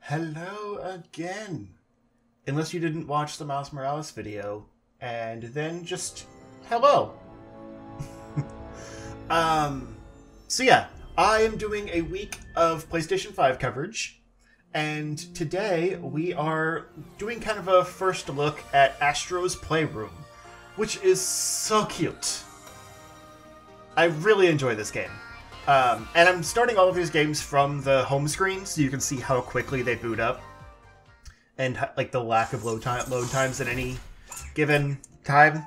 Hello again. Unless you didn't watch the Miles Morales video, and then just hello. So yeah, I am doing a week of PlayStation 5 coverage, and today we are doing kind of a first look at Astro's Playroom, which is so cute. I really enjoy this game. And I'm starting all of these games from the home screen, so you can see how quickly they boot up, and like the lack of load times at any given time.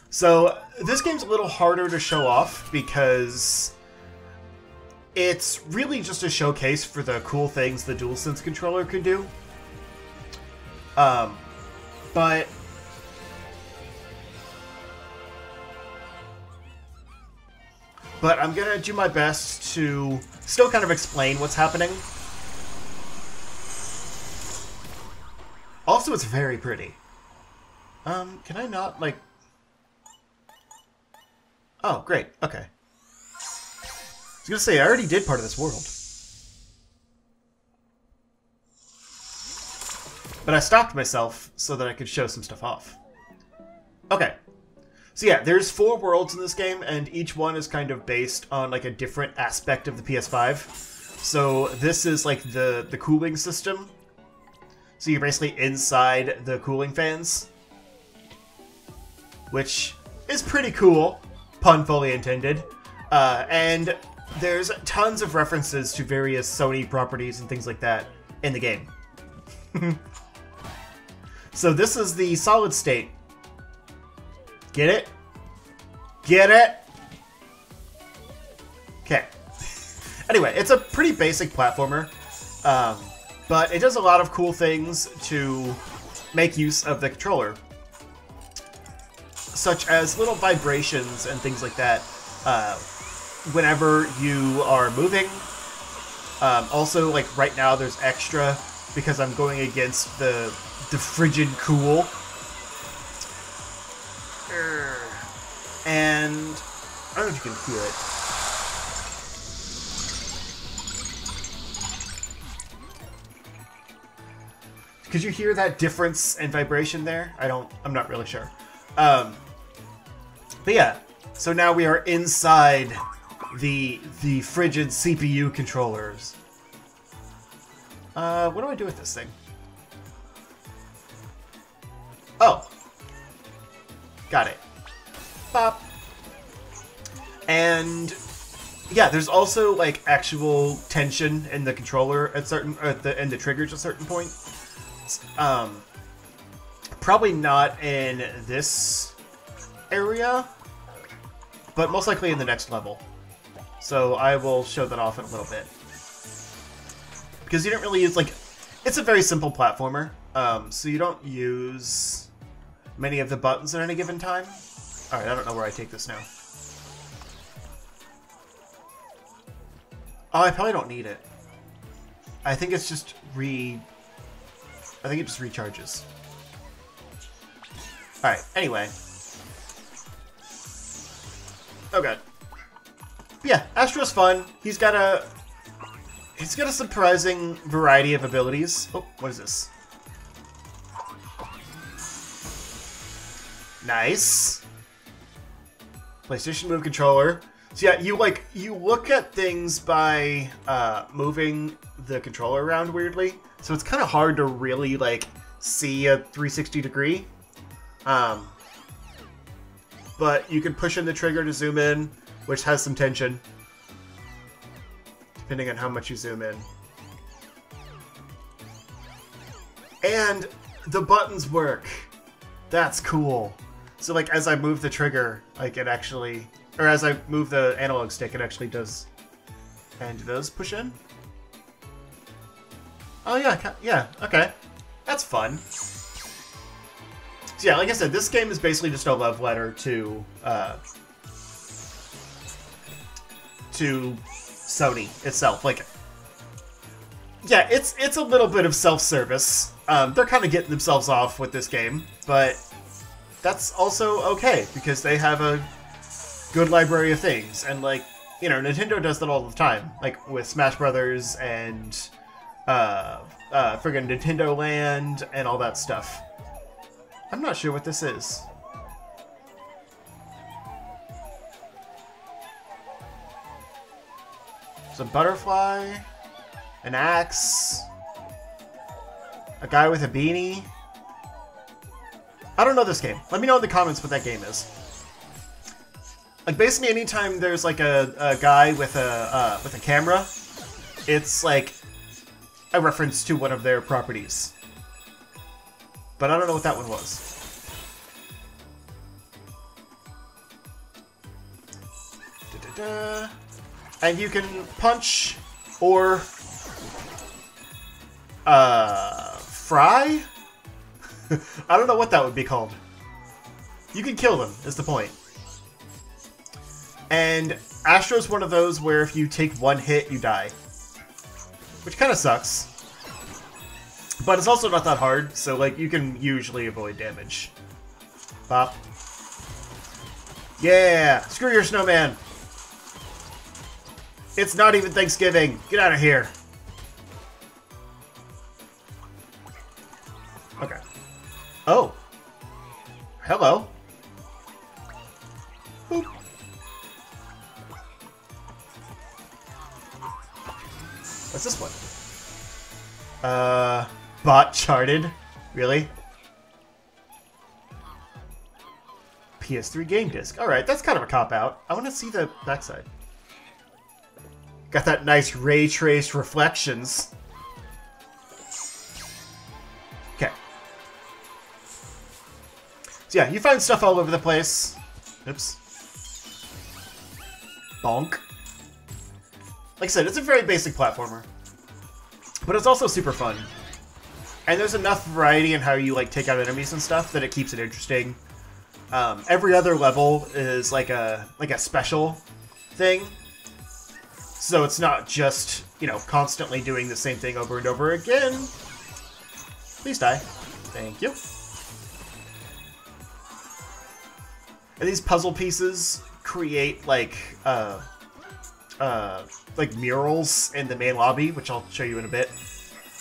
So this game's a little harder to show off because it's really just a showcase for the cool things the DualSense controller can do. But I'm gonna do my best to still kind of explain what's happening. Also, it's very pretty. Can I not, like... Oh, great. Okay. I was gonna say, I already did part of this world. But I stopped myself so that I could show some stuff off. Okay. So yeah, there's 4 worlds in this game, and each one is kind of based on like a different aspect of the PS5. So this is like the cooling system. So you're basically inside the cooling fans, which is pretty cool, pun fully intended. And there's tons of references to various Sony properties and things like that in the game. So this is the solid state. Get it? Get it? Okay. Anyway, it's a pretty basic platformer, but it does a lot of cool things to make use of the controller, such as little vibrations and things like that whenever you are moving. Also, like right now, there's extra because I'm going against the frigid cool. And I don't know if you can hear it. Could you hear that difference in vibration there? I'm not really sure. But yeah, so now we are inside the frigid CPU controllers. What do I do with this thing? Oh. Got it. Bop. And yeah, there's also like actual tension in the controller at in the triggers at certain point. Probably not in this area, but most likely in the next level. So I will show that off in a little bit. Because you don't really use, like, it's a very simple platformer, so you don't use many of the buttons at any given time. Alright, I don't know where I take this now. Oh, I probably don't need it. I think it's just I think it just recharges. Alright, anyway. Oh god. Yeah, Astro's fun. He's got a surprising variety of abilities. Oh, what is this? Nice. PlayStation Move controller. So yeah, you look at things by moving the controller around weirdly. So it's kind of hard to really like see a 360 degree. But you can push in the trigger to zoom in, which has some tension, depending on how much you zoom in. And the buttons work. That's cool. So like as I move the trigger, like it actually, or as I move the analog stick, it actually does. And do those push in? Oh yeah, yeah, okay. That's fun. So yeah, like I said, this game is basically just a love letter to Sony itself. Like, yeah, it's a little bit of self-service. They're kind of getting themselves off with this game, but that's also okay because they have a good library of things, and like, you know, Nintendo does that all the time, like with Smash Brothers and friggin' Nintendo Land and all that stuff. I'm not sure what this is. It's a butterfly, an axe, a guy with a beanie. I don't know this game. Let me know in the comments what that game is. Like, basically anytime there's like a guy with a camera, it's like a reference to one of their properties. But I don't know what that one was. Da-da-da. And you can punch or fry? I don't know what that would be called. You can kill them, is the point. And Astro's one of those where if you take one hit, you die. Which kind of sucks. But it's also not that hard, so like you can usually avoid damage. Pop. Yeah! Screw your snowman! It's not even Thanksgiving! Get out of here! Okay. Oh! Hello! Boop. What's this one? Bot charted? Really? PS3 game disc. Alright, that's kind of a cop-out. I want to see the backside. Got that nice ray trace reflections. Okay. So yeah, you find stuff all over the place. Oops. Bonk. Like I said, it's a very basic platformer. But it's also super fun. And there's enough variety in how you like take out enemies and stuff that it keeps it interesting. Every other level is like a special thing. So it's not just, you know, constantly doing the same thing over and over again. Please die. Thank you. And these puzzle pieces create like murals in the main lobby, which I'll show you in a bit.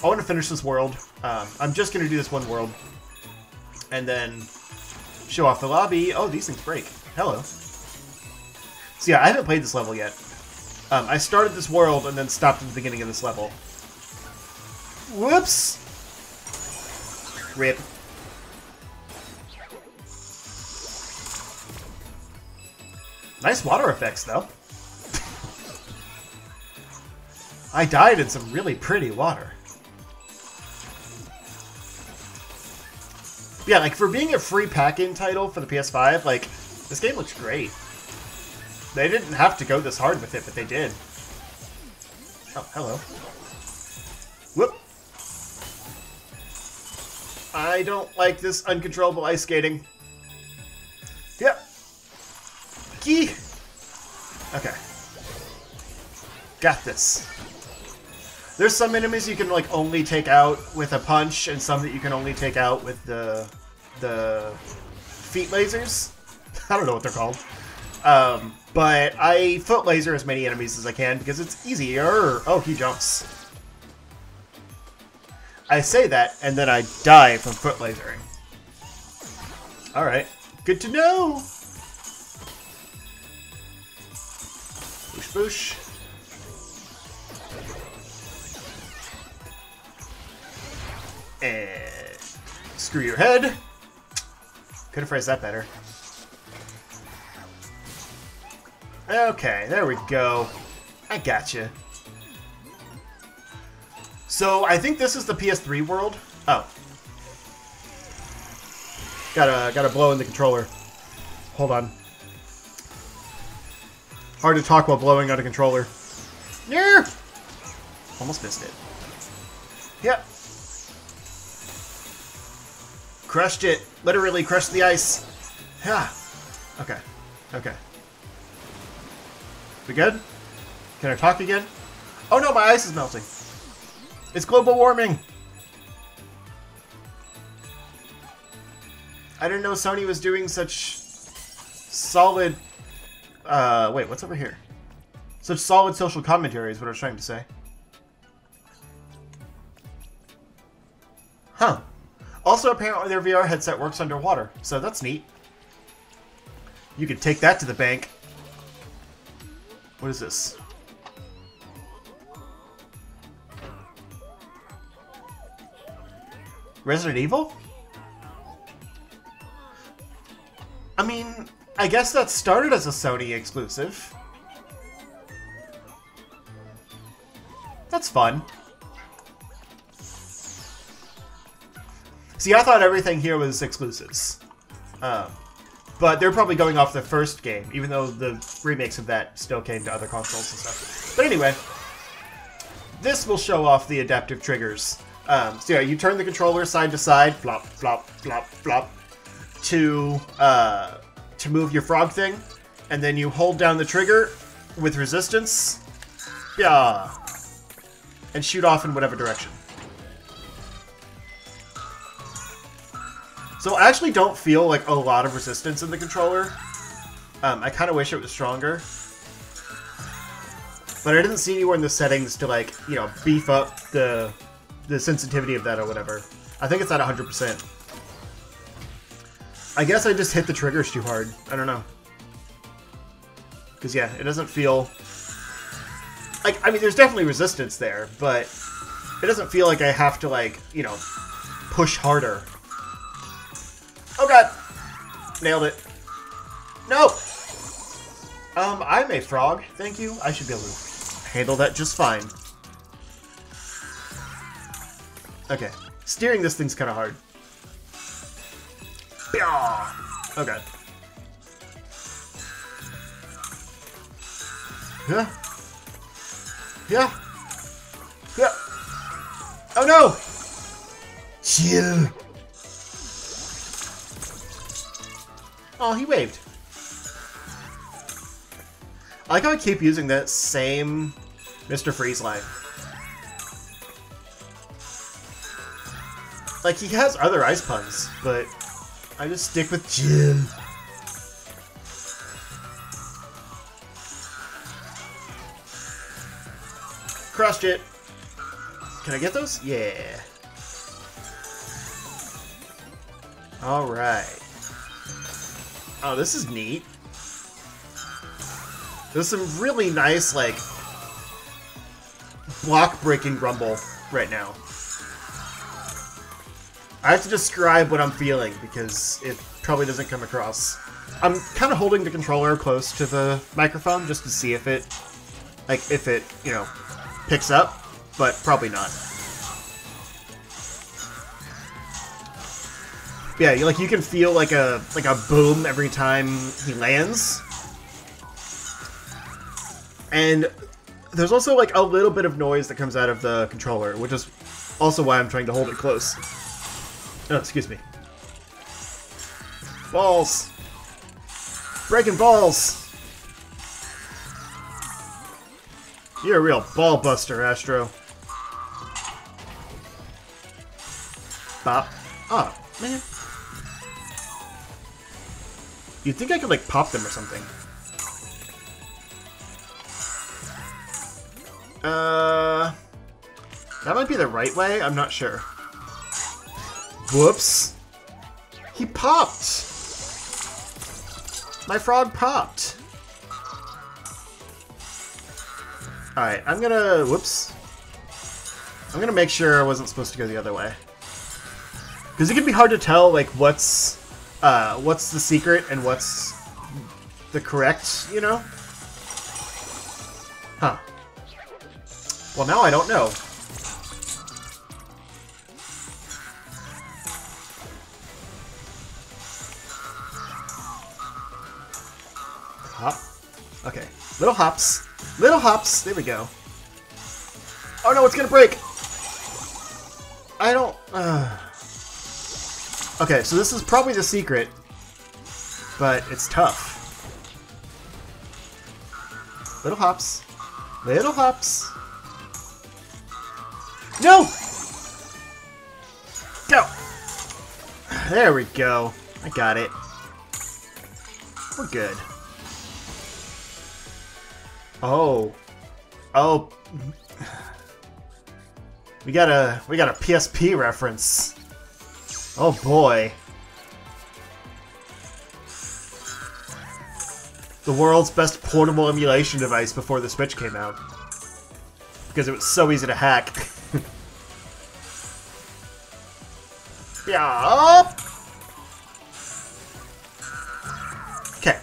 I want to finish this world. I'm just going to do this one world. And then show off the lobby. Oh, these things break. Hello. So yeah, I haven't played this level yet. I started this world and then stopped at the beginning of this level. Whoops! Rip. Nice water effects, though. I died in some really pretty water. Yeah, like, for being a free pack-in title for the PS5, like, this game looks great. They didn't have to go this hard with it, but they did. Oh, hello. Whoop. I don't like this uncontrollable ice skating. Yep. Key. Okay. Got this. There's some enemies you can like only take out with a punch, and some that you can only take out with the feet lasers. I don't know what they're called. But I foot laser as many enemies as I can because it's easier. Oh, he jumps. I say that, and then I die from foot lasering. Alright. Good to know! Boosh boosh. And screw your head. Could have phrased that better. Okay, there we go. I gotcha. So, I think this is the PS3 world. Oh. Gotta blow in the controller. Hold on. Hard to talk while blowing on a controller. Yeah. Almost missed it. Yep. Crushed it. Literally crushed the ice. Yeah. Okay. Okay. We good? Can I talk again? Oh no, my ice is melting. It's global warming. I didn't know Sony was doing such solid... wait, what's over here? Such solid social commentary is what I was trying to say. Huh. Also, apparently their VR headset works underwater, so that's neat. You could take that to the bank. What is this? Resident Evil? I mean, I guess that started as a Sony exclusive. That's fun. See, I thought everything here was exclusives. But they're probably going off the first game, even though the remakes of that still came to other consoles and stuff. But anyway, this will show off the adaptive triggers. So yeah, you turn the controller side to side, flop, flop, flop, flop, to move your frog thing, and then you hold down the trigger with resistance, yeah, and shoot off in whatever direction. So I actually don't feel like a lot of resistance in the controller. I kind of wish it was stronger. But I didn't see anywhere in the settings to, like, you know, beef up the sensitivity of that or whatever. I think it's at 100%. I guess I just hit the triggers too hard. I don't know. Because, yeah, it doesn't feel... like, I mean, there's definitely resistance there, but it doesn't feel like I have to, like, you know, push harder. Oh god! Nailed it. No! I'm a frog. Thank you. I should be able to handle that just fine. Okay. Steering this thing's kind of hard. Oh god. Yeah. Yeah. Yeah. Oh no! Chill. Oh, he waved. I like how I keep using that same Mr. Freeze line. Like, he has other ice puns, but I just stick with Jim. Crushed it. Can I get those? Yeah. Alright. Oh, this is neat. There's some really nice, like, block-breaking rumble right now. I have to describe what I'm feeling because it probably doesn't come across. I'm kind of holding the controller close to the microphone just to see if it, like, you know, picks up, but probably not. Yeah, like you can feel like a boom every time he lands. And there's also like a little bit of noise that comes out of the controller, which is also why I'm trying to hold it close. Oh, excuse me. Balls! Breaking balls! You're a real ball buster, Astro. Bop. Oh, man. You'd think I could, like, pop them or something. That might be the right way? I'm not sure. Whoops. He popped! My frog popped. Alright, I'm gonna... Whoops. I'm gonna make sure I wasn't supposed to go the other way. Because it can be hard to tell, like, what's the secret and what's the correct, you know? Huh. Well, now I don't know. Hop. Okay. Little hops. Little hops. There we go. Oh no, it's gonna break! I don't... Okay, so this is probably the secret, but it's tough. Little hops. Little hops. No! Go! There we go. I got it. We're good. Oh. Oh. We got a PSP reference. Oh boy. The world's best portable emulation device before the Switch came out. Because it was so easy to hack. Yeah. Okay.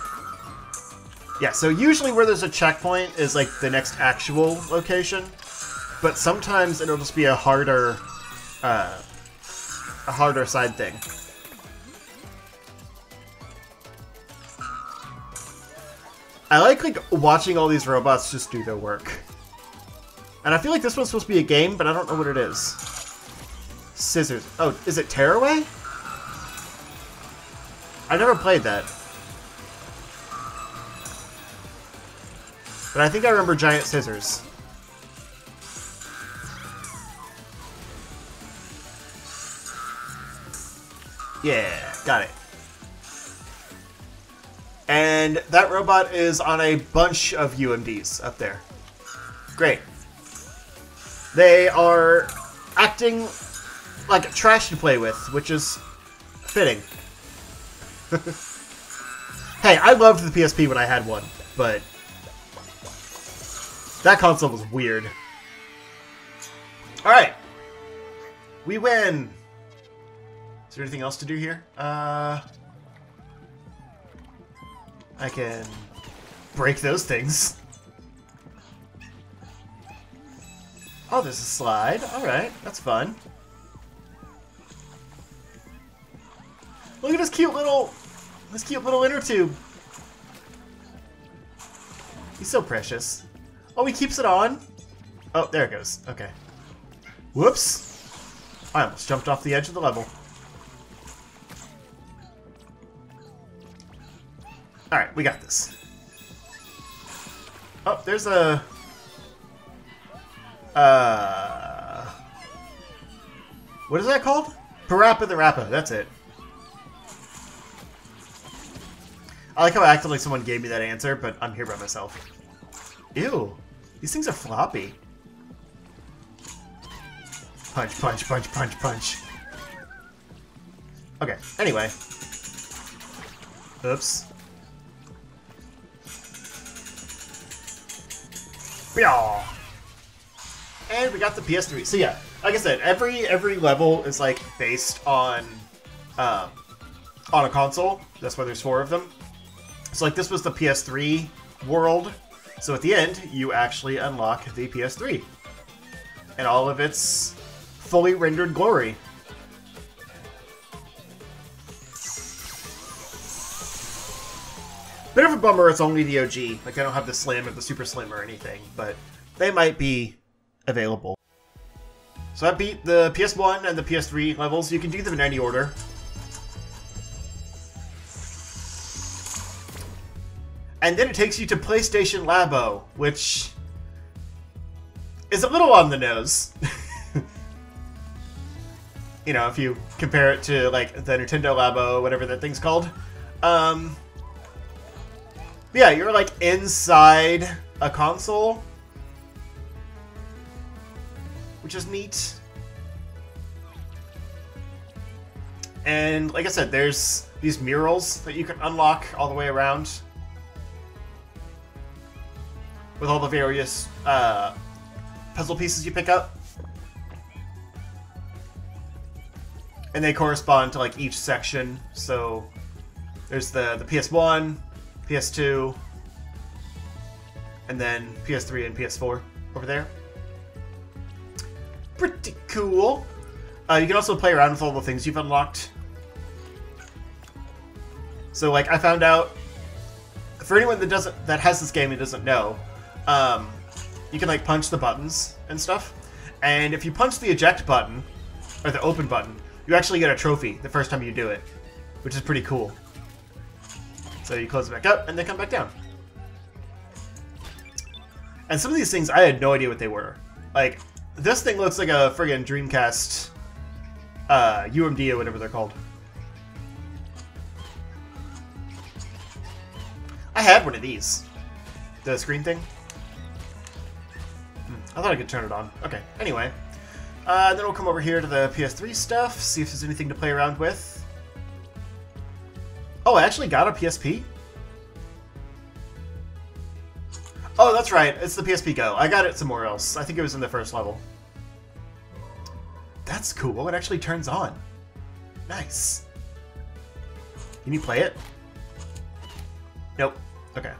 Yeah, so usually where there's a checkpoint is like the next actual location. But sometimes it'll just be a harder side thing. I like watching all these robots just do their work. And I feel like this one's supposed to be a game, but I don't know what it is. Scissors. Oh, is it Tearaway? I never played that. But I think I remember Giant Scissors. Yeah, got it. And that robot is on a bunch of UMDs up there. Great. They are acting like trash to play with, which is fitting. Hey, I loved the PSP when I had one, but that console was weird. Alright. We win. Is there anything else to do here? I can break those things. Oh, there's a slide. Alright, that's fun. Look at this cute little inner tube. He's so precious. Oh, he keeps it on. Oh, there it goes. Okay. Whoops. I almost jumped off the edge of the level. Alright, we got this. Oh, there's a... what is that called? Parappa the Rappa, that's it. I like how I acted like someone gave me that answer, but I'm here by myself. Ew. These things are floppy. Punch, punch, punch, punch, punch. Okay, anyway. Oops. And we got the PS3. So yeah, like I said, every level is like based on a console. That's why there's 4 of them. So like this was the PS3 world. So at the end, you actually unlock the PS3 and all of its fully rendered glory. Bit of a bummer it's only the OG. Like, I don't have the Slim or the Super Slim or anything, but they might be available. So I beat the PS1 and the PS3 levels. You can do them in any order. And then it takes you to PlayStation LABO, which is a little on the nose. You know, if you compare it to, like, the Nintendo LABO, whatever that thing's called. Yeah, you're like inside a console, which is neat. And like I said, there's these murals that you can unlock all the way around with all the various puzzle pieces you pick up. And they correspond to like each section. So there's the PS1, PS2, and then PS3 and PS4 over there. Pretty cool. You can also play around with all the things you've unlocked. So, like, I found out, for anyone that has this game and doesn't know, you can like punch the buttons and stuff. And if you punch the eject button or the open button, you actually get a trophy the first time you do it, which is pretty cool. So you close it back up, and they come back down. And some of these things, I had no idea what they were. Like, this thing looks like a friggin' Dreamcast UMD or whatever they're called. I had one of these. The screen thing. I thought I could turn it on. Okay, anyway. Then we'll come over here to the PS3 stuff, see if there's anything to play around with. Oh, I actually got a PSP? Oh, that's right. It's the PSP Go. I got it somewhere else. I think it was in the first level. That's cool. It actually turns on. Nice. Can you play it? Nope. Okay.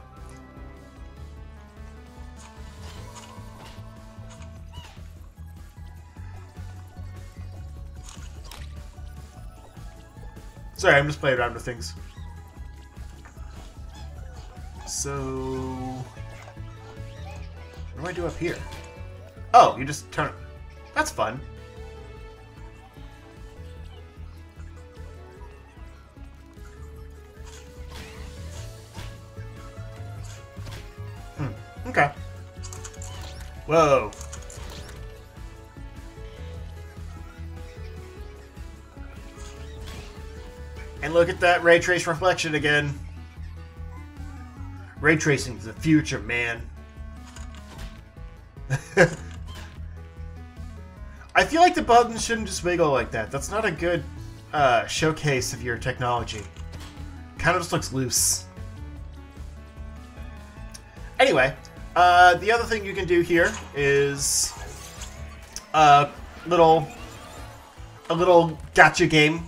Sorry, I'm just playing around with things. So... what do I do up here? Oh, you just turn it. That's fun. Okay. Whoa. And look at that ray trace reflection again. Ray tracing is the future, man. I feel like the buttons shouldn't just wiggle like that. That's not a good showcase of your technology. Kind of just looks loose. Anyway, the other thing you can do here is a little gacha game.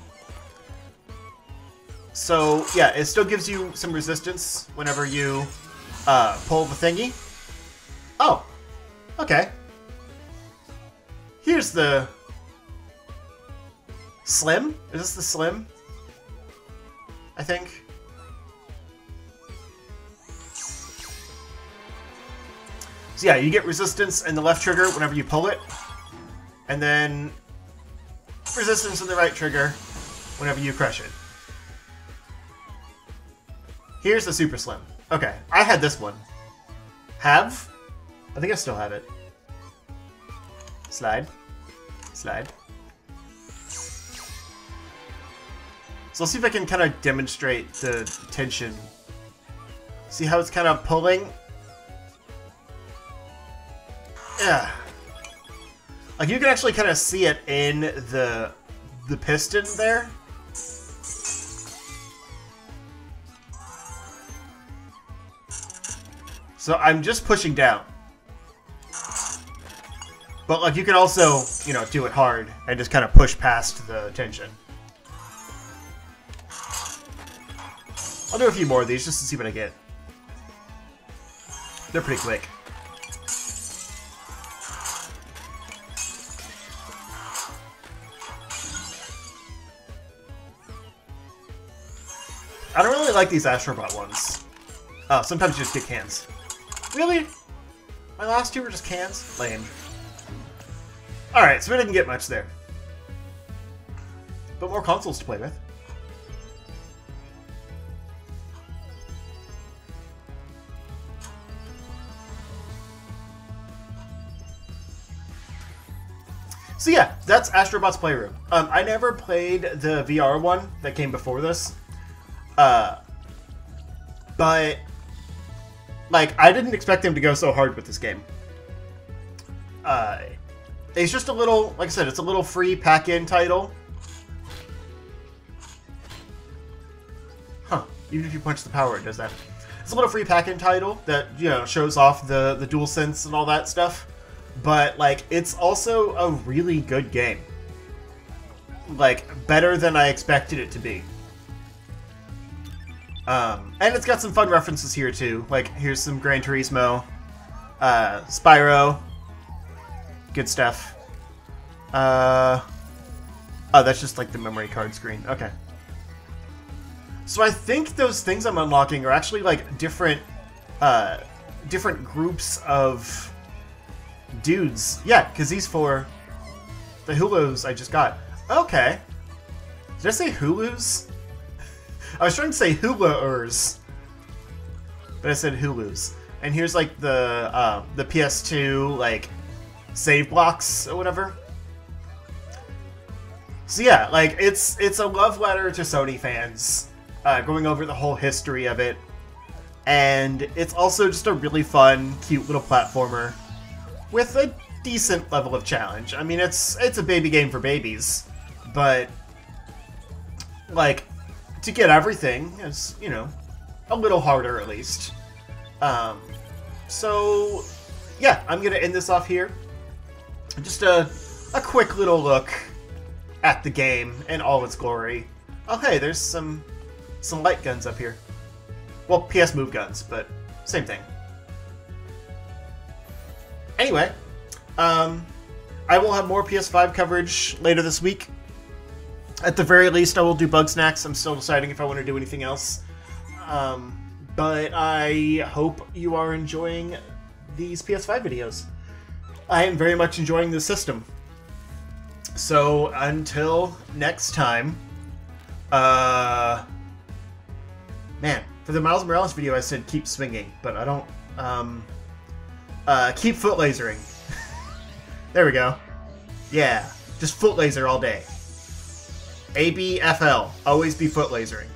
So yeah, it still gives you some resistance whenever you pull the thingy. Oh, okay. Here's the Slim. Is this the Slim? I think. So yeah, you get resistance in the left trigger whenever you pull it, and then resistance in the right trigger whenever you crush it. Here's the Super Slim. Okay, I had this one. Have? I think I still have it. Slide. Slide. So I'll see if I can kind of demonstrate the tension. See how it's kind of pulling? Yeah. Like you can actually kind of see it in the piston there. So I'm just pushing down. But like you can also, you know, do it hard and just kind of push past the tension. I'll do a few more of these just to see what I get. They're pretty quick. I don't really like these Astrobot ones. Oh, sometimes you just get cans. Really? My last two were just cans? Lame. Alright, so we didn't get much there. But more consoles to play with. So yeah, that's Astrobot's Playroom. I never played the VR one that came before this. But like, I didn't expect them to go so hard with this game. It's just a little, like I said, it's a little free pack-in title. Huh. Even if you punch the power, it does that. It's a little free pack-in title that, you know, shows off the DualSense and all that stuff. But, like, it's also a really good game. Like, better than I expected it to be. And it's got some fun references here, too. Like, here's some Gran Turismo, Spyro. Good stuff. Oh, that's just, like, the memory card screen. Okay. So I think those things I'm unlocking are actually, like, different groups of dudes. Yeah, because these four, the Hulos I just got. Okay. Did I say Hulus? I was trying to say Hula-ers, but I said Hulus. And here's like the PS2 like save blocks or whatever. So yeah, like it's a love letter to Sony fans, going over the whole history of it, and it's also just a really fun, cute little platformer with a decent level of challenge. I mean, it's a baby game for babies, but like to get everything is, you know, a little harder at least. So yeah, I'm gonna end this off here. Just a quick little look at the game in all its glory. Oh hey, there's some light guns up here. Well, PS Move guns, but same thing. Anyway, I will have more PS5 coverage later this week. At the very least, I will do Bug Snacks. I'm still deciding if I want to do anything else. But I hope you are enjoying these PS5 videos. I am very much enjoying the system. So, until next time, man, for the Miles Morales video I said keep swinging, but I don't, keep foot lasering. There we go. Yeah, just foot laser all day. ABFL, always be foot lasering.